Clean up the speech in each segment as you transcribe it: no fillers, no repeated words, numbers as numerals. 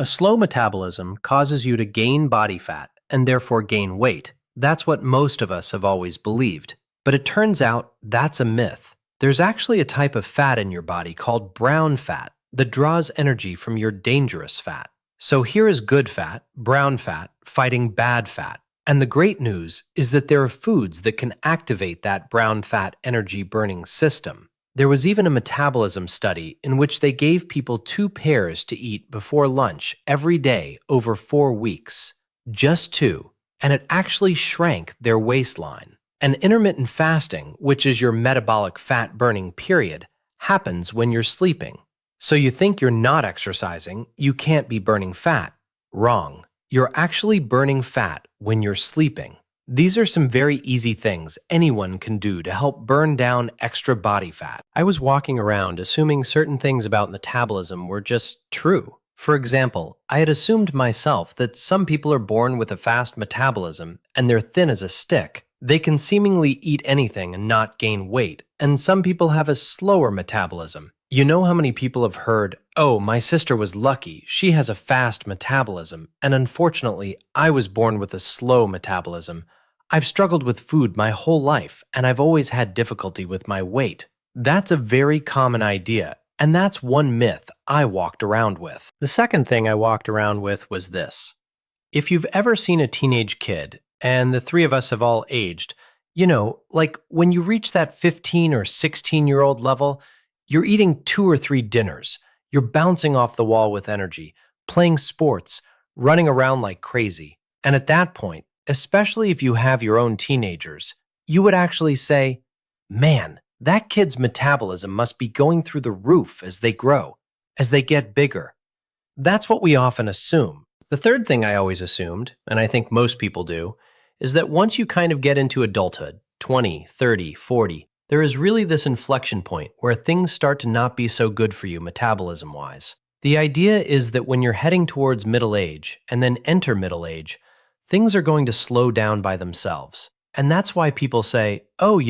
A slow metabolism causes you to gain body fat and therefore gain weight. That's what most of us have always believed. But it turns out that's a myth. There's actually a type of fat in your body called brown fat that draws energy from your dangerous fat. So here is good fat, brown fat, fighting bad fat. And the great news is that there are foods that can activate that brown fat energy burning system. There was even a metabolism study in which they gave people 2 pears to eat before lunch every day over 4 weeks. Just 2, and it actually shrank their waistline. And intermittent fasting, which is your metabolic fat burning period, happens when you're sleeping. So you think you're not exercising, you can't be burning fat. Wrong. You're actually burning fat when you're sleeping. These are some very easy things anyone can do to help burn down extra body fat. I was walking around assuming certain things about metabolism were just true. For example, I had assumed myself that some people are born with a fast metabolism and they're thin as a stick. They can seemingly eat anything and not gain weight, and some people have a slower metabolism. You know how many people have heard, "Oh, my sister was lucky, she has a fast metabolism, and unfortunately, I was born with a slow metabolism. I've struggled with food my whole life, and I've always had difficulty with my weight." That's a very common idea, and that's one myth I walked around with. The second thing I walked around with was this. If you've ever seen a teenage kid, and the three of us have all aged, like when you reach that 15 or 16-year-old level, you're eating 2 or 3 dinners. You're bouncing off the wall with energy, playing sports, running around like crazy. And at that point, especially if you have your own teenagers, you would actually say, "Man, that kid's metabolism must be going through the roof as they grow, as they get bigger." That's what we often assume. The third thing I always assumed, and I think most people do, is that once you kind of get into adulthood, 20, 30, 40, there is really this inflection point where things start to not be so good for you metabolism-wise. The idea is that when you're heading towards middle age and then enter middle age, things are going to slow down by themselves. And that's why people say, "Oh,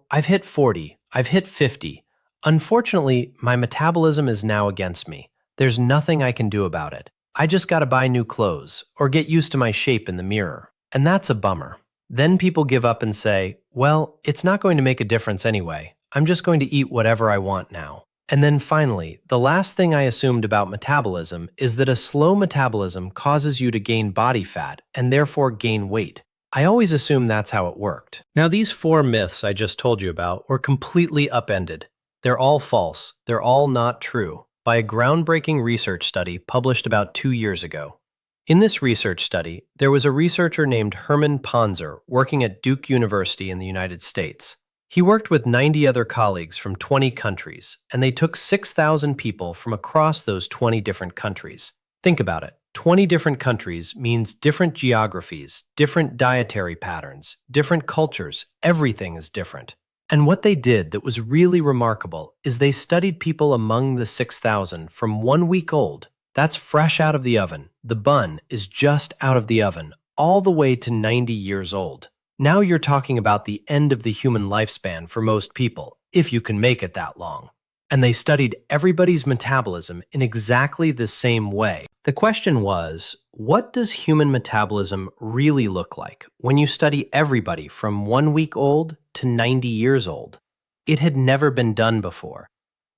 I've hit 40, I've hit 50. Unfortunately, my metabolism is now against me. There's nothing I can do about it. I just gotta buy new clothes or get used to my shape in the mirror." And that's a bummer. Then people give up and say, "Well, it's not going to make a difference anyway. I'm just going to eat whatever I want now." And then finally, the last thing I assumed about metabolism is that a slow metabolism causes you to gain body fat and therefore gain weight. I always assumed that's how it worked. Now, these 4 myths I just told you about were completely upended. They're all false. They're all not true, by a groundbreaking research study published about 2 years ago. In this research study, there was a researcher named Herman Ponzer working at Duke University in the United States. He worked with 90 other colleagues from 20 countries, and they took 6,000 people from across those 20 different countries. Think about it. 20 different countries means different geographies, different dietary patterns, different cultures. Everything is different. And what they did that was really remarkable is they studied people among the 6,000 from 1 week old. That's fresh out of the oven. The bun is just out of the oven, all the way to 90 years old. Now you're talking about the end of the human lifespan for most people, if you can make it that long. And they studied everybody's metabolism in exactly the same way. The question was, what does human metabolism really look like when you study everybody from 1 week old to 90 years old? It had never been done before.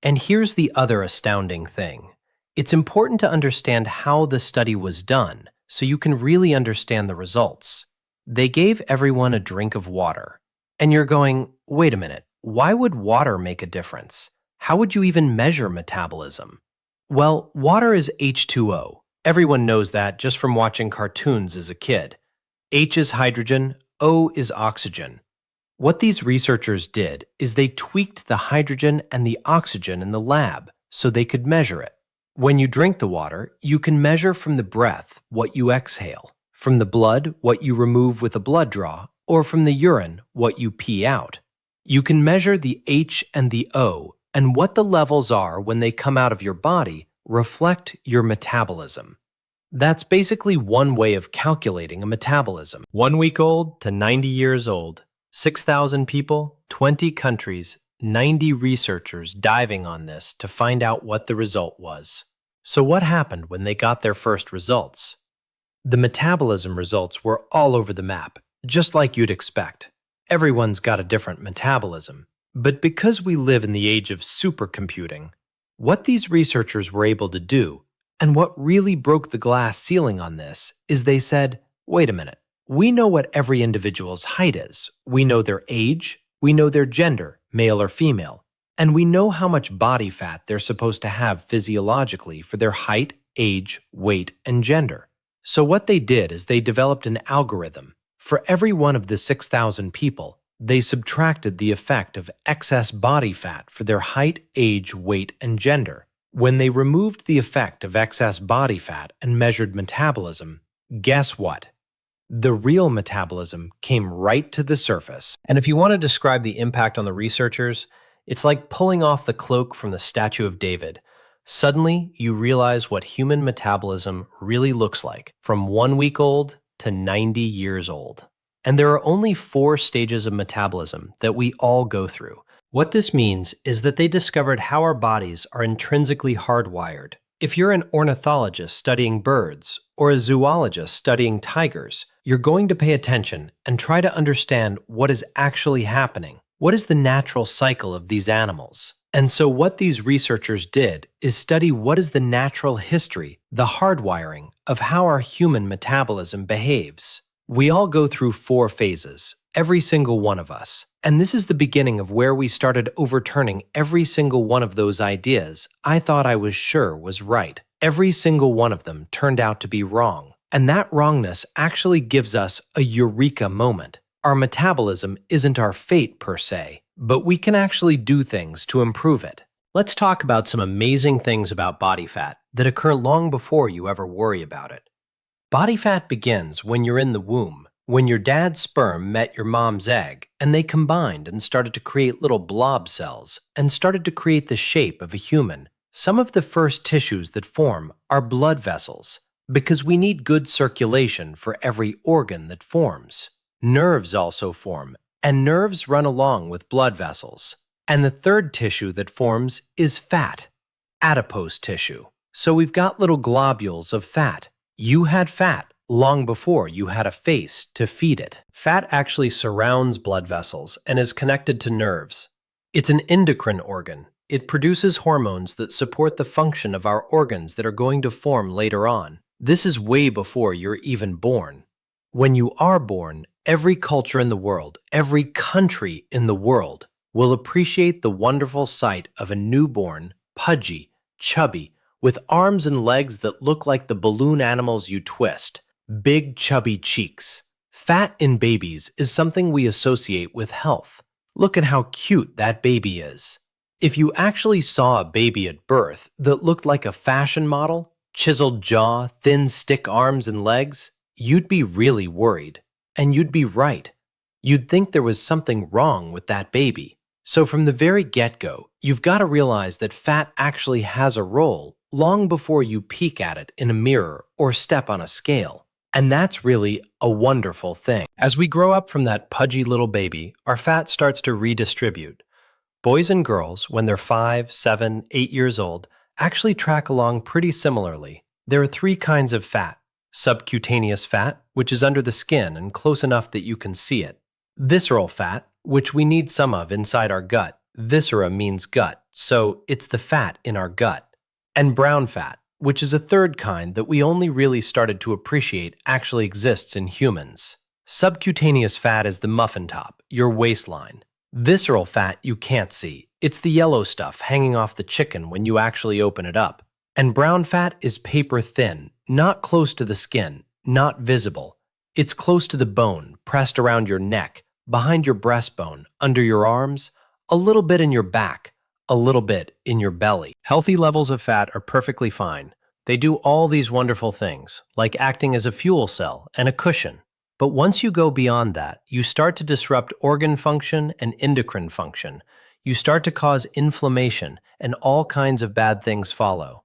And here's the other astounding thing. It's important to understand how the study was done so you can really understand the results. They gave everyone a drink of water. And you're going, wait a minute, why would water make a difference? How would you even measure metabolism? Well, water is H2O. Everyone knows that just from watching cartoons as a kid. H is hydrogen, O is oxygen. What these researchers did is they tweaked the hydrogen and the oxygen in the lab so they could measure it. When you drink the water, you can measure from the breath what you exhale, from the blood what you remove with a blood draw, or from the urine what you pee out. You can measure the H and the O, and what the levels are when they come out of your body reflect your metabolism. That's basically one way of calculating a metabolism. 1 week old to 90 years old, 6,000 people, 20 countries, 90 researchers diving on this to find out what the result was. So what happened when they got their first results? The metabolism results were all over the map, just like you'd expect. Everyone's got a different metabolism. But because we live in the age of supercomputing, what these researchers were able to do, and what really broke the glass ceiling on this, is they said, wait a minute, we know what every individual's height is, we know their age, we know their gender, male or female, and we know how much body fat they're supposed to have physiologically for their height, age, weight, and gender. So what they did is they developed an algorithm. For every one of the 6,000 people, they subtracted the effect of excess body fat for their height, age, weight, and gender. When they removed the effect of excess body fat and measured metabolism, guess what? The real metabolism came right to the surface. And if you want to describe the impact on the researchers, it's like pulling off the cloak from the statue of David. Suddenly, you realize what human metabolism really looks like, from 1 week old to 90 years old. And there are only 4 stages of metabolism that we all go through. What this means is that they discovered how our bodies are intrinsically hardwired. If you're an ornithologist studying birds or a zoologist studying tigers, you're going to pay attention and try to understand what is actually happening. What is the natural cycle of these animals? And so what these researchers did is study what is the natural history, the hardwiring of how our human metabolism behaves. We all go through 4 phases, every single one of us. And this is the beginning of where we started overturning every single one of those ideas I thought I was sure was right. Every single one of them turned out to be wrong. And that wrongness actually gives us a eureka moment. Our metabolism isn't our fate per se, but we can actually do things to improve it. Let's talk about some amazing things about body fat that occur long before you ever worry about it. Body fat begins when you're in the womb, when your dad's sperm met your mom's egg, and they combined and started to create little blob cells and started to create the shape of a human. Some of the first tissues that form are blood vessels, because we need good circulation for every organ that forms. Nerves also form, and nerves run along with blood vessels. And the third tissue that forms is fat, adipose tissue. So we've got little globules of fat. You had fat long before you had a face to feed it. Fat actually surrounds blood vessels and is connected to nerves. It's an endocrine organ. It produces hormones that support the function of our organs that are going to form later on. This is way before you're even born. When you are born, every culture in the world, every country in the world will appreciate the wonderful sight of a newborn, pudgy, chubby, with arms and legs that look like the balloon animals you twist, big chubby cheeks. Fat in babies is something we associate with health. Look at how cute that baby is. If you actually saw a baby at birth that looked like a fashion model, chiseled jaw, thin stick arms and legs, you'd be really worried. And you'd be right. You'd think there was something wrong with that baby. So from the very get-go, you've got to realize that fat actually has a role long before you peek at it in a mirror or step on a scale. And that's really a wonderful thing. As we grow up from that pudgy little baby, our fat starts to redistribute. Boys and girls, when they're 5, 7, 8 years old, actually track along pretty similarly. There are 3 kinds of fat. Subcutaneous fat, which is under the skin and close enough that you can see it. Visceral fat, which we need some of inside our gut. Viscera means gut, so it's the fat in our gut. And brown fat, which is a 3rd kind that we only really started to appreciate actually exists in humans. Subcutaneous fat is the muffin top, your waistline. Visceral fat you can't see. It's the yellow stuff hanging off the chicken when you actually open it up. And brown fat is paper thin, not close to the skin, not visible. It's close to the bone, pressed around your neck, behind your breastbone, under your arms, a little bit in your back, a little bit in your belly. Healthy levels of fat are perfectly fine. They do all these wonderful things, like acting as a fuel cell and a cushion. But once you go beyond that, you start to disrupt organ function and endocrine function. You start to cause inflammation, and all kinds of bad things follow.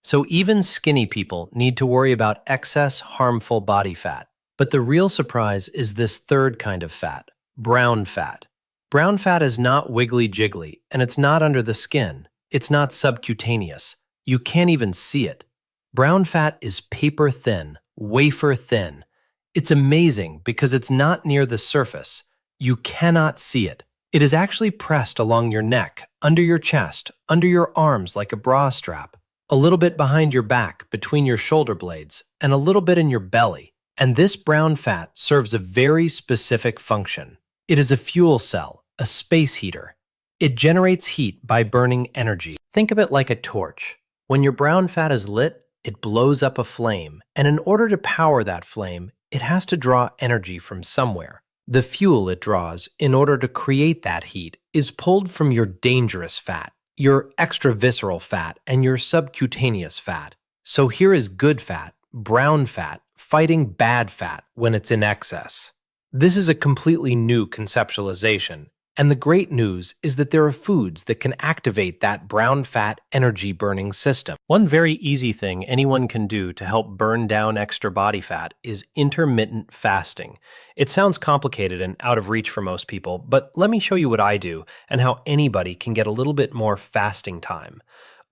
So even skinny people need to worry about excess, harmful body fat. But the real surprise is this 3rd kind of fat, brown fat. Brown fat is not wiggly jiggly, and it's not under the skin. It's not subcutaneous. You can't even see it. Brown fat is paper thin, wafer thin. It's amazing because it's not near the surface. You cannot see it. It is actually pressed along your neck, under your chest, under your arms like a bra strap, a little bit behind your back, between your shoulder blades, and a little bit in your belly. And this brown fat serves a very specific function. It is a fuel cell, a space heater. It generates heat by burning energy. Think of it like a torch. When your brown fat is lit, it blows up a flame, and in order to power that flame, it has to draw energy from somewhere. The fuel it draws in order to create that heat is pulled from your dangerous fat, your extravisceral fat, and your subcutaneous fat. So here is good fat, brown fat, fighting bad fat when it's in excess. This is a completely new conceptualization, and the great news is that there are foods that can activate that brown fat energy-burning system. One very easy thing anyone can do to help burn down extra body fat is intermittent fasting. It sounds complicated and out of reach for most people, but let me show you what I do and how anybody can get a little bit more fasting time.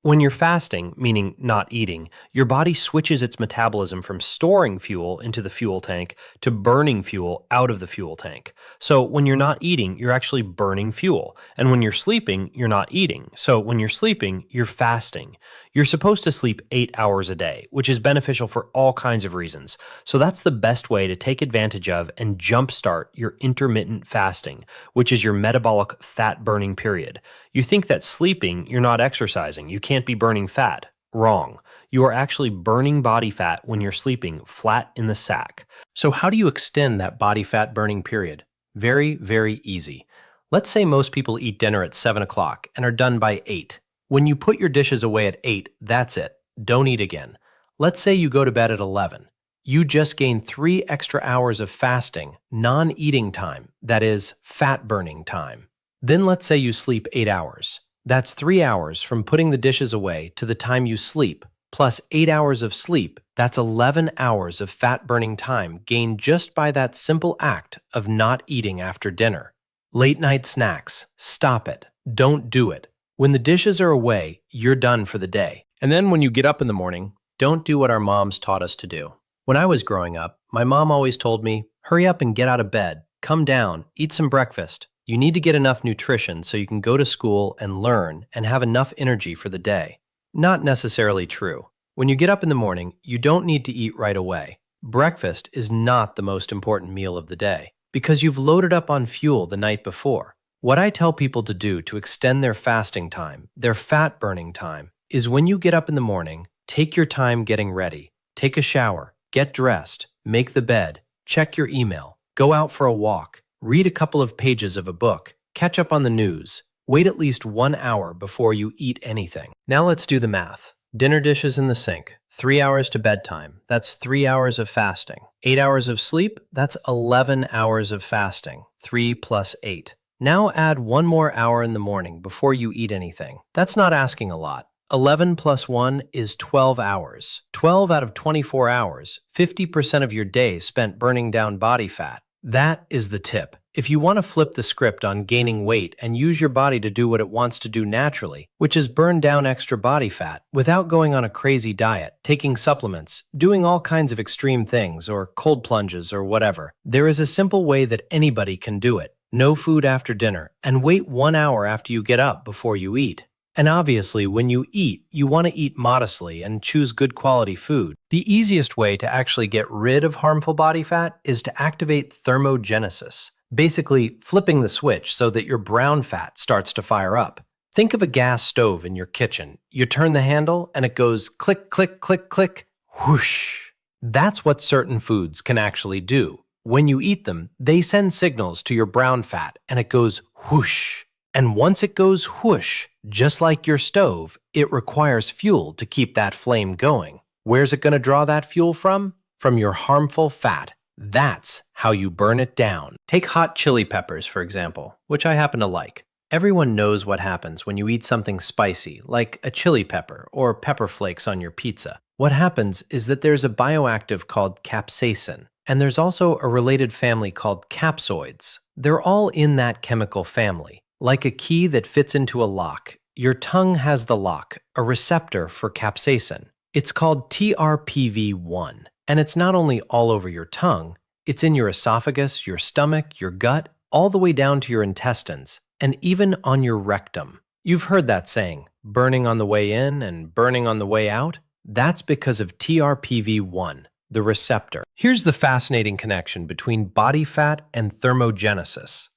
When you're fasting, meaning not eating, your body switches its metabolism from storing fuel into the fuel tank to burning fuel out of the fuel tank. So when you're not eating, you're actually burning fuel. And when you're sleeping, you're not eating. So when you're sleeping, you're fasting. You're supposed to sleep 8 hours a day, which is beneficial for all kinds of reasons. So that's the best way to take advantage of and jumpstart your intermittent fasting, which is your metabolic fat burning period. You think that sleeping, you're not exercising, you can't be burning fat. Wrong. You are actually burning body fat when you're sleeping flat in the sack. So how do you extend that body fat burning period? Very, very easy. Let's say most people eat dinner at 7 o'clock and are done by 8. When you put your dishes away at 8, that's it. Don't eat again. Let's say you go to bed at 11. You just gained 3 extra hours of fasting, non-eating time, that is, fat burning time. Then let's say you sleep 8 hours. That's 3 hours from putting the dishes away to the time you sleep, plus 8 hours of sleep. That's 11 hours of fat-burning time gained just by that simple act of not eating after dinner. Late night snacks. Stop it. Don't do it. When the dishes are away, you're done for the day. And then when you get up in the morning, don't do what our moms taught us to do. When I was growing up, my mom always told me, hurry up and get out of bed, come down, eat some breakfast. You need to get enough nutrition so you can go to school and learn and have enough energy for the day. Not necessarily true. When you get up in the morning, you don't need to eat right away. Breakfast is not the most important meal of the day because you've loaded up on fuel the night before. What I tell people to do to extend their fasting time, their fat burning time, is when you get up in the morning, take your time getting ready, take a shower, get dressed, make the bed, check your email, go out for a walk, read a couple of pages of a book, catch up on the news, wait at least 1 hour before you eat anything. Now let's do the math. Dinner dishes in the sink, 3 hours to bedtime, that's 3 hours of fasting. 8 hours of sleep, that's 11 hours of fasting, 3 plus 8. Now add 1 more hour in the morning before you eat anything. That's not asking a lot. 11 plus 1 is 12 hours. 12 out of 24 hours, 50% of your day spent burning down body fat. That is the tip. If you want to flip the script on gaining weight and use your body to do what it wants to do naturally, which is burn down extra body fat without going on a crazy diet, taking supplements, doing all kinds of extreme things or cold plunges or whatever, there is a simple way that anybody can do it. No food after dinner, and wait 1 hour after you get up before you eat. And obviously, when you eat, you want to eat modestly and choose good quality food. The easiest way to actually get rid of harmful body fat is to activate thermogenesis, basically flipping the switch so that your brown fat starts to fire up. Think of a gas stove in your kitchen. You turn the handle and it goes click, click, click, click, whoosh. That's what certain foods can actually do. When you eat them, they send signals to your brown fat and it goes whoosh. And once it goes whoosh, just like your stove, it requires fuel to keep that flame going. Where's it going to draw that fuel from? From your harmful fat. That's how you burn it down. Take hot chili peppers, for example, which I happen to like. Everyone knows what happens when you eat something spicy, like a chili pepper or pepper flakes on your pizza. What happens is that there's a bioactive called capsaicin, and there's also a related family called capsoids. They're all in that chemical family. Like a key that fits into a lock, your tongue has the lock, a receptor for capsaicin. It's called TRPV1, and it's not only all over your tongue, it's in your esophagus, your stomach, your gut, all the way down to your intestines, and even on your rectum. You've heard that saying, burning on the way in and burning on the way out? That's because of TRPV1, the receptor. Here's the fascinating connection between body fat and thermogenesis.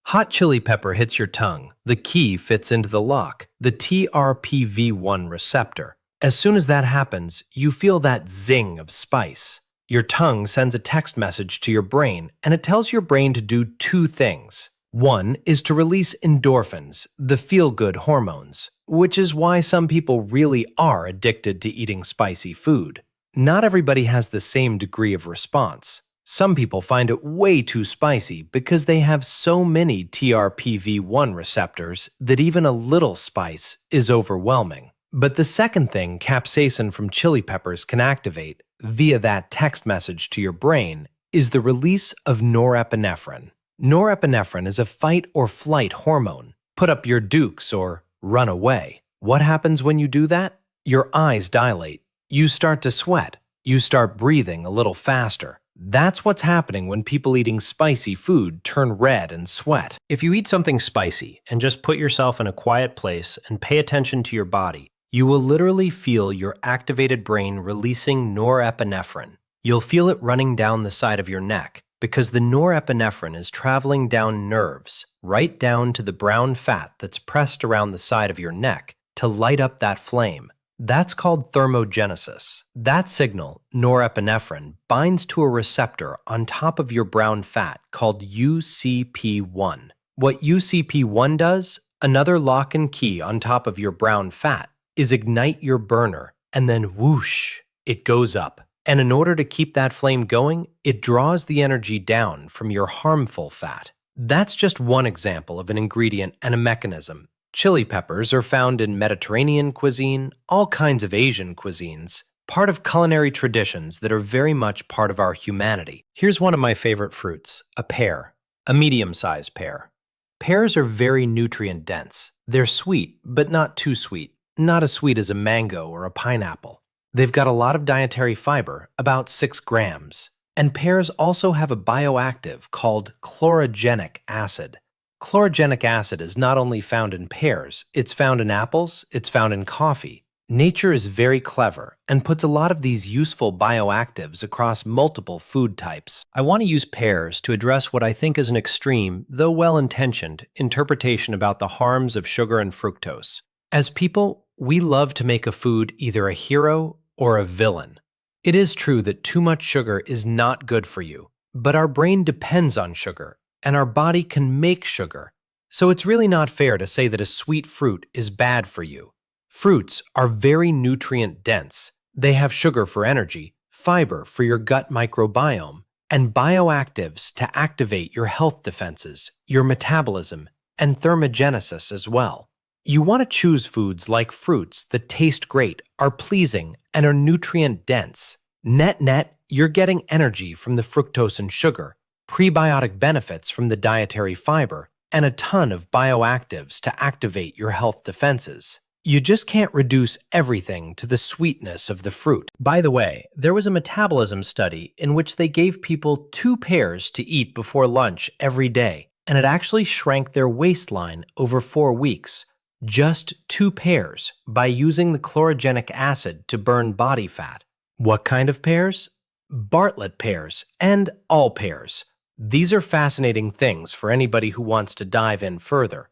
Hot chili pepper hits your tongue. The key fits into the lock, the TRPV1 receptor. As soon as that happens, you feel that zing of spice. Your tongue sends a text message to your brain, and it tells your brain to do two things. One is to release endorphins, the feel-good hormones, which is why some people really are addicted to eating spicy food. Not everybody has the same degree of response. Some people find it way too spicy because they have so many TRPV1 receptors that even a little spice is overwhelming. But the second thing capsaicin from chili peppers can activate, via that text message to your brain, is the release of norepinephrine. Norepinephrine is a fight or flight hormone. Put up your dukes or run away. What happens when you do that? Your eyes dilate. You start to sweat. You start breathing a little faster. That's what's happening when people eating spicy food turn red and sweat. If you eat something spicy and just put yourself in a quiet place and pay attention to your body, you will literally feel your activated brain releasing norepinephrine. You'll feel it running down the side of your neck because the norepinephrine is traveling down nerves, right down to the brown fat that's pressed around the side of your neck to light up that flame. That's called thermogenesis. That signal, norepinephrine, binds to a receptor on top of your brown fat called UCP1. What UCP1 does, another lock and key on top of your brown fat, is ignite your burner, and then whoosh, it goes up. And in order to keep that flame going, it draws the energy down from your harmful fat. That's just one example of an ingredient and a mechanism. Chili peppers are found in Mediterranean cuisine, all kinds of Asian cuisines, part of culinary traditions that are very much part of our humanity. Here's one of my favorite fruits, a pear, a medium-sized pear. Pears are very nutrient-dense. They're sweet, but not too sweet, not as sweet as a mango or a pineapple. They've got a lot of dietary fiber, about 6 grams. And pears also have a bioactive called chlorogenic acid. Chlorogenic acid is not only found in pears, it's found in apples, it's found in coffee. Nature is very clever and puts a lot of these useful bioactives across multiple food types. I want to use pears to address what I think is an extreme, though well-intentioned, interpretation about the harms of sugar and fructose. As people, we love to make a food either a hero or a villain. It is true that too much sugar is not good for you, but our brain depends on sugar, and our body can make sugar. So it's really not fair to say that a sweet fruit is bad for you. Fruits are very nutrient-dense. They have sugar for energy, fiber for your gut microbiome, and bioactives to activate your health defenses, your metabolism, and thermogenesis as well. You want to choose foods like fruits that taste great, are pleasing, and are nutrient-dense. Net-net, you're getting energy from the fructose and sugar, prebiotic benefits from the dietary fiber, and a ton of bioactives to activate your health defenses. You just can't reduce everything to the sweetness of the fruit. By the way, there was a metabolism study in which they gave people 2 pears to eat before lunch every day, and it actually shrank their waistline over 4 weeks. Just 2 pears by using the chlorogenic acid to burn body fat. What kind of pears? Bartlett pears and all pears. These are fascinating things for anybody who wants to dive in further.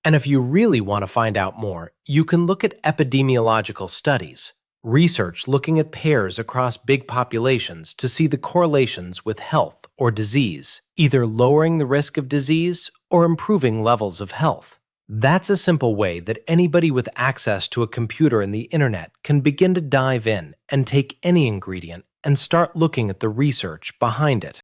And if you really want to find out more, you can look at epidemiological studies, research looking at pears across big populations to see the correlations with health or disease, either lowering the risk of disease or improving levels of health. That's a simple way that anybody with access to a computer and the internet can begin to dive in and take any ingredient and start looking at the research behind it.